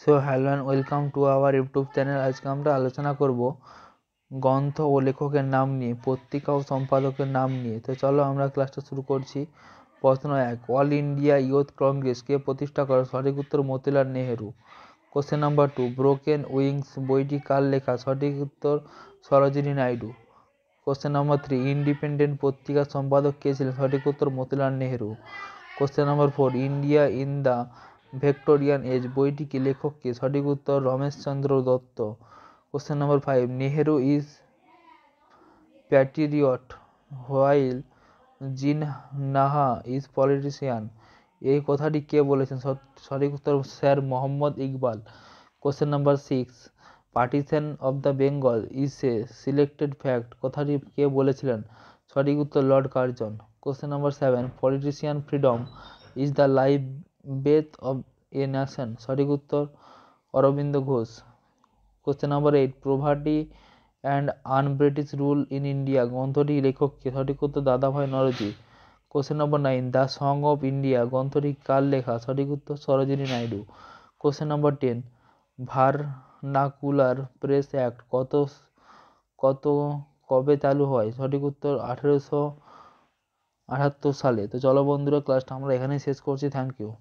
So hello and welcome to our YouTube channel. আজকে আমরা আলোচনা করব গ্রন্থ ও লেখকের নাম নিয়ে, পত্রিকা ও সম্পাদকের নাম নিয়ে। তো চলো আমরা ক্লাসটা শুরু করছি। প্রশ্ন 1, অল ইন্ডিয়া ইয়ুথ কংগ্রেস কে প্রতিষ্ঠা করে? সঠিক উত্তর Motilal Nehru. Question number 2, broken wings বইটি কার লেখা? সঠিক উত্তর Sarojini Naidu. Question number 3, independent পত্রিকার সম্পাদক কে ছিলেন? সঠিক উত্তর Motilal Nehru. Question number 4, India in the Victorian age বইটিকে লেখক কে? সঠিক উত্তর Rameshchandra Dutt. Question number 5, Nehru is patriot while Jinnah is politician. এই কথাটি কে বলেছেন? সঠিক উত্তর sir Mohammad Iqbal. Question number 6, partition of the Bengal is a selected fact কথাটি কে বলেছিলেন? সঠিক উত্তর lord Curzon. Question number 7, politician freedom is the life breath of a nation. সঠিক উত্তর Aurobindo Ghosh. Question number 8, poverty and unBritish rule in India গ্রন্থটি লেখক কে? সঠিক উত্তর Dadabhai Naoroji. Question number 9, the song of India গ্রন্থটি কার লেখা? সঠিক উত্তর Sarojini Naidu. Question number 10, vernacular press act কত কবে চালু হয়? সঠিক উত্তর 1878 সালে। তো চলো বন্ধুরা, ক্লাসটা আমরা এখানেই শেষ করছি। Thank you.